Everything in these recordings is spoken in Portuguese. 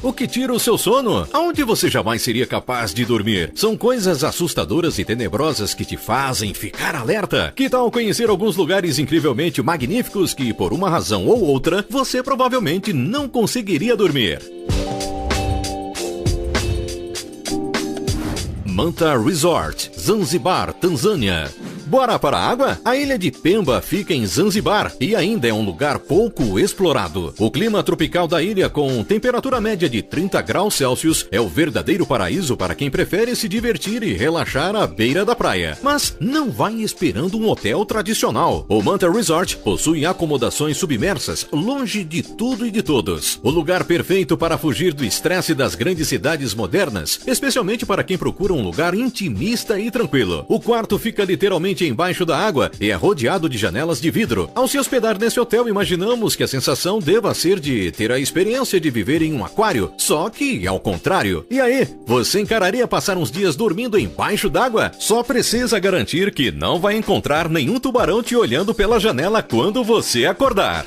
O que tira o seu sono? Aonde você jamais seria capaz de dormir? São coisas assustadoras e tenebrosas que te fazem ficar alerta. Que tal conhecer alguns lugares incrivelmente magníficos que, por uma razão ou outra, você provavelmente não conseguiria dormir? Manta Resort, Zanzibar, Tanzânia. Bora para a água? A ilha de Pemba fica em Zanzibar e ainda é um lugar pouco explorado. O clima tropical da ilha, com temperatura média de 30 graus Celsius, é o verdadeiro paraíso para quem prefere se divertir e relaxar à beira da praia. Mas não vai esperando um hotel tradicional. O Manta Resort possui acomodações submersas, longe de tudo e de todos. O lugar perfeito para fugir do estresse das grandes cidades modernas, especialmente para quem procura um lugar intimista e tranquilo. O quarto fica literalmente embaixo da água e é rodeado de janelas de vidro. Ao se hospedar nesse hotel, imaginamos que a sensação deva ser de ter a experiência de viver em um aquário, só que ao contrário. E aí, você encararia passar uns dias dormindo embaixo d'água? Só precisa garantir que não vai encontrar nenhum tubarão te olhando pela janela quando você acordar.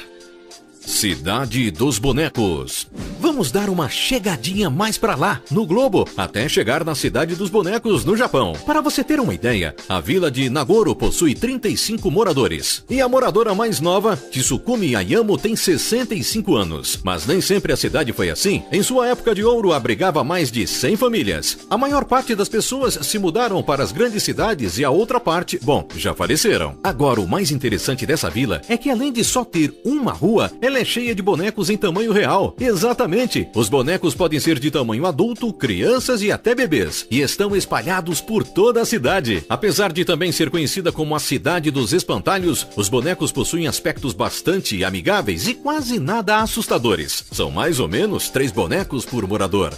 Cidade dos Bonecos. Vamos dar uma chegadinha mais pra lá, no globo, até chegar na Cidade dos Bonecos, no Japão. Para você ter uma ideia, a vila de Nagoro possui 35 moradores. E a moradora mais nova, Tsukumi Ayamo, tem 65 anos. Mas nem sempre a cidade foi assim. Em sua época de ouro, abrigava mais de 100 famílias. A maior parte das pessoas se mudaram para as grandes cidades e a outra parte, bom, já faleceram. Agora, o mais interessante dessa vila é que, além de só ter uma rua, ela é cheia de bonecos em tamanho real. Exatamente! Os bonecos podem ser de tamanho adulto, crianças e até bebês, e estão espalhados por toda a cidade. Apesar de também ser conhecida como a Cidade dos Espantalhos, os bonecos possuem aspectos bastante amigáveis e quase nada assustadores. São mais ou menos 3 bonecos por morador.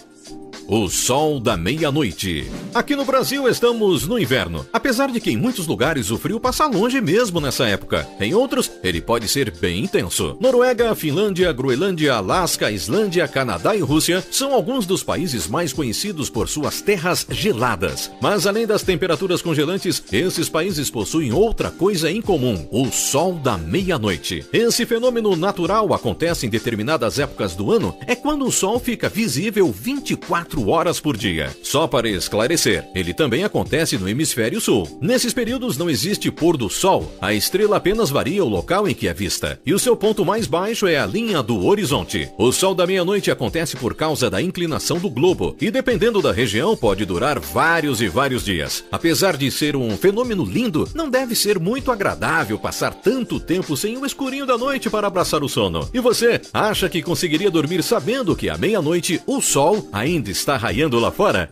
O Sol da Meia-Noite. Aqui no Brasil estamos no inverno, apesar de que em muitos lugares o frio passa longe mesmo nessa época. Em outros, ele pode ser bem intenso. Noruega, Finlândia, Groenlândia, Alasca, Islândia, Canadá e Rússia são alguns dos países mais conhecidos por suas terras geladas. Mas além das temperaturas congelantes, esses países possuem outra coisa em comum: o Sol da Meia-Noite. Esse fenômeno natural acontece em determinadas épocas do ano, é quando o Sol fica visível 24 horas por dia. Só para esclarecer, ele também acontece no hemisfério sul. Nesses períodos não existe pôr do sol, a estrela apenas varia o local em que é vista, e o seu ponto mais baixo é a linha do horizonte. O Sol da Meia-Noite acontece por causa da inclinação do globo, e dependendo da região pode durar vários e vários dias. Apesar de ser um fenômeno lindo, não deve ser muito agradável passar tanto tempo sem o escurinho da noite para abraçar o sono. E você, acha que conseguiria dormir sabendo que à meia-noite o sol ainda está raiando lá fora?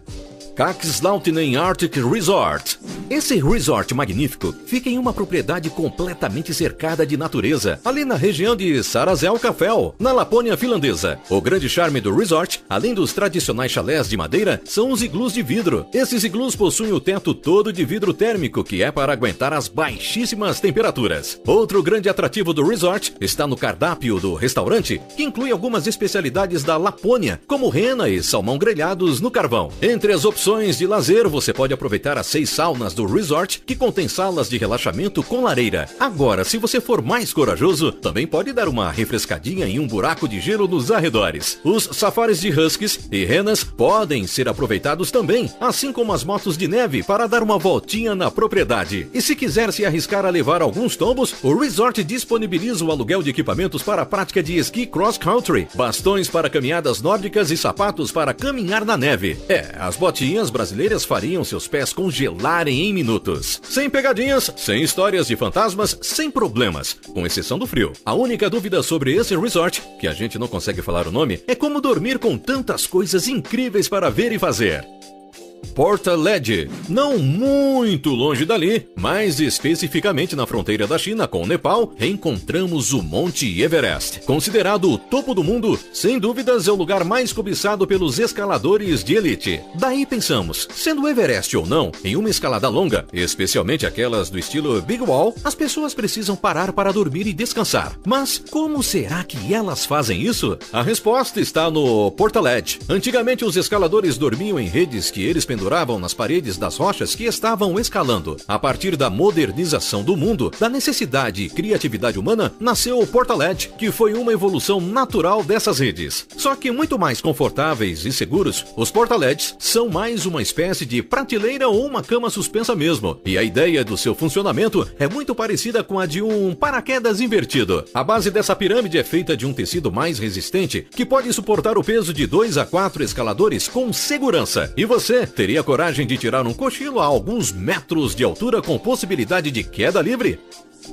Kexlautinen Arctic Resort. Esse resort magnífico fica em uma propriedade completamente cercada de natureza, ali na região de Sarazelkafel, na Lapônia finlandesa. O grande charme do resort, além dos tradicionais chalés de madeira, são os iglus de vidro. Esses iglus possuem o teto todo de vidro térmico, que é para aguentar as baixíssimas temperaturas. Outro grande atrativo do resort está no cardápio do restaurante, que inclui algumas especialidades da Lapônia, como rena e salmão grelhados no carvão. Entre as opções de lazer, você pode aproveitar as 6 saunas do resort, que contém salas de relaxamento com lareira. Agora, se você for mais corajoso, também pode dar uma refrescadinha em um buraco de gelo nos arredores. Os safaris de huskies e renas podem ser aproveitados também, assim como as motos de neve, para dar uma voltinha na propriedade. E se quiser se arriscar a levar alguns tombos, o resort disponibiliza o aluguel de equipamentos para a prática de esqui cross-country, bastões para caminhadas nórdicas e sapatos para caminhar na neve. As botinhas brasileiras fariam seus pés congelarem em minutos. Sem pegadinhas, sem histórias de fantasmas, sem problemas, com exceção do frio. A única dúvida sobre esse resort, que a gente não consegue falar o nome, é como dormir com tantas coisas incríveis para ver e fazer. Portaledge, não muito longe dali, mas especificamente na fronteira da China com o Nepal, encontramos o Monte Everest. Considerado o topo do mundo, sem dúvidas é o lugar mais cobiçado pelos escaladores de elite. Daí pensamos, sendo o Everest ou não, em uma escalada longa, especialmente aquelas do estilo Big Wall, as pessoas precisam parar para dormir e descansar. Mas como será que elas fazem isso? A resposta está no Portaledge. Antigamente os escaladores dormiam em redes que eles penduravam penduravam nas paredes das rochas que estavam escalando. A partir da modernização do mundo, da necessidade e criatividade humana, nasceu o Portalet, que foi uma evolução natural dessas redes. Só que muito mais confortáveis e seguros, os Portalets são mais uma espécie de prateleira ou uma cama suspensa mesmo. E a ideia do seu funcionamento é muito parecida com a de um paraquedas invertido. A base dessa pirâmide é feita de um tecido mais resistente, que pode suportar o peso de 2 a 4 escaladores com segurança. E você teria coragem de tirar um cochilo a alguns metros de altura com possibilidade de queda livre?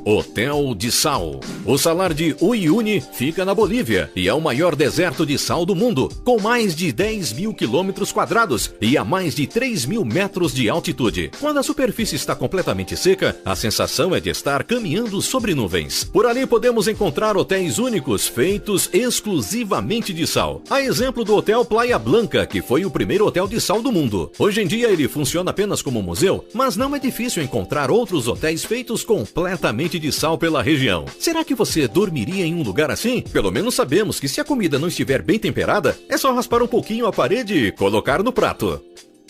Hotel de Sal. O salar de Uyuni fica na Bolívia e é o maior deserto de sal do mundo, com mais de 10 mil quilômetros quadrados e a mais de 3 mil metros de altitude. Quando a superfície está completamente seca, a sensação é de estar caminhando sobre nuvens. Por ali podemos encontrar hotéis únicos feitos exclusivamente de sal. A exemplo do Hotel Playa Blanca, que foi o primeiro hotel de sal do mundo. Hoje em dia ele funciona apenas como museu, mas não é difícil encontrar outros hotéis feitos completamente de sal pela região. Será que você dormiria em um lugar assim? Pelo menos sabemos que se a comida não estiver bem temperada, é só raspar um pouquinho a parede e colocar no prato.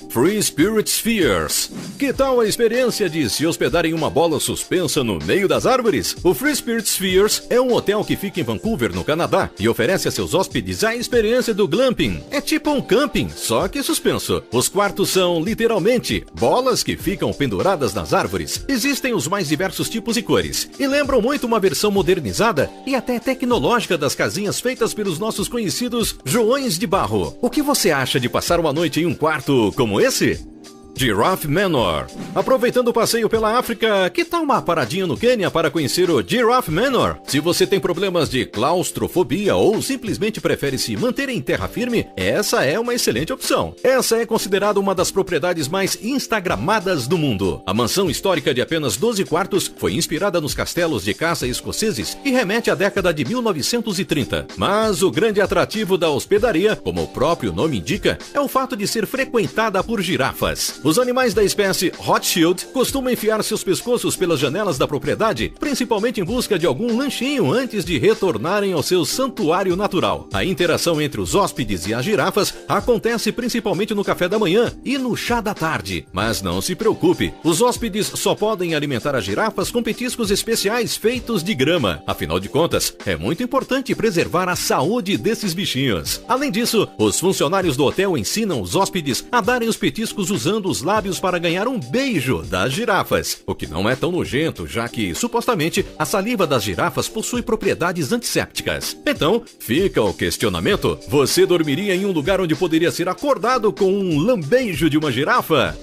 Free Spirit Spheres. Que tal a experiência de se hospedar em uma bola suspensa no meio das árvores? O Free Spirit Spheres é um hotel que fica em Vancouver, no Canadá, e oferece a seus hóspedes a experiência do glamping. É tipo um camping, só que suspenso. Os quartos são, literalmente, bolas que ficam penduradas nas árvores. Existem os mais diversos tipos e cores, e lembram muito uma versão modernizada e até tecnológica das casinhas feitas pelos nossos conhecidos Joões de Barro. O que você acha de passar uma noite em um quarto como esse? Giraffe Manor. Aproveitando o passeio pela África, que tal uma paradinha no Quênia para conhecer o Giraffe Manor? Se você tem problemas de claustrofobia ou simplesmente prefere se manter em terra firme, essa é uma excelente opção. Essa é considerada uma das propriedades mais instagramadas do mundo. A mansão histórica de apenas 12 quartos foi inspirada nos castelos de caça escoceses e remete à década de 1930. Mas o grande atrativo da hospedaria, como o próprio nome indica, é o fato de ser frequentada por girafas. Os animais da espécie Rothschild costumam enfiar seus pescoços pelas janelas da propriedade, principalmente em busca de algum lanchinho antes de retornarem ao seu santuário natural. A interação entre os hóspedes e as girafas acontece principalmente no café da manhã e no chá da tarde. Mas não se preocupe, os hóspedes só podem alimentar as girafas com petiscos especiais feitos de grama. Afinal de contas, é muito importante preservar a saúde desses bichinhos. Além disso, os funcionários do hotel ensinam os hóspedes a darem os petiscos usando os lábios para ganhar um beijo das girafas, o que não é tão nojento, já que, supostamente, a saliva das girafas possui propriedades antissépticas. Então, fica o questionamento: você dormiria em um lugar onde poderia ser acordado com um lambejo de uma girafa?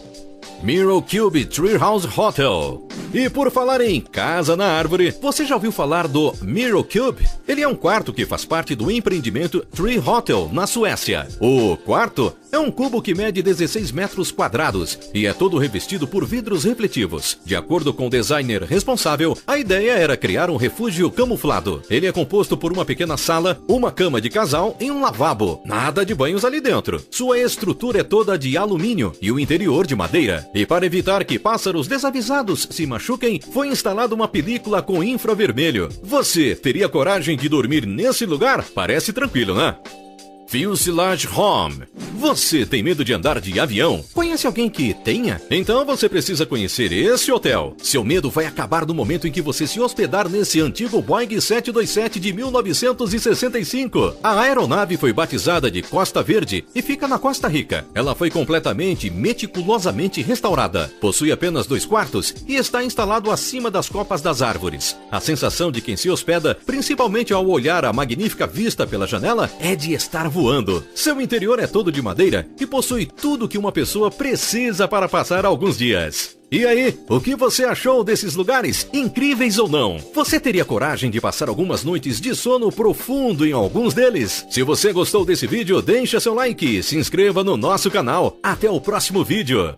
Miro Cube Treehouse Hotel. E por falar em casa na árvore, você já ouviu falar do Miro Cube? Ele é um quarto que faz parte do empreendimento Tree Hotel, na Suécia. O quarto é um cubo que mede 16 metros quadrados e é todo revestido por vidros refletivos. De acordo com o designer responsável, a ideia era criar um refúgio camuflado. Ele é composto por uma pequena sala, uma cama de casal e um lavabo. Nada de banhos ali dentro. Sua estrutura é toda de alumínio e o interior de madeira. E para evitar que pássaros desavisados se machuquem, foi instalada uma película com infravermelho. Você teria coragem de dormir nesse lugar? Parece tranquilo, né? Fuselage Home. Você tem medo de andar de avião? Conhece alguém que tenha? Então você precisa conhecer esse hotel. Seu medo vai acabar no momento em que você se hospedar nesse antigo Boeing 727 de 1965. A aeronave foi batizada de Costa Verde e fica na Costa Rica. Ela foi completamente, meticulosamente restaurada. Possui apenas 2 quartos e está instalado acima das copas das árvores. A sensação de quem se hospeda, principalmente ao olhar a magnífica vista pela janela, é de estar voando. Seu interior é todo de madeira e possui tudo que uma pessoa precisa para passar alguns dias. E aí, o que você achou desses lugares, incríveis ou não? Você teria coragem de passar algumas noites de sono profundo em alguns deles? Se você gostou desse vídeo, deixa seu like e se inscreva no nosso canal. Até o próximo vídeo.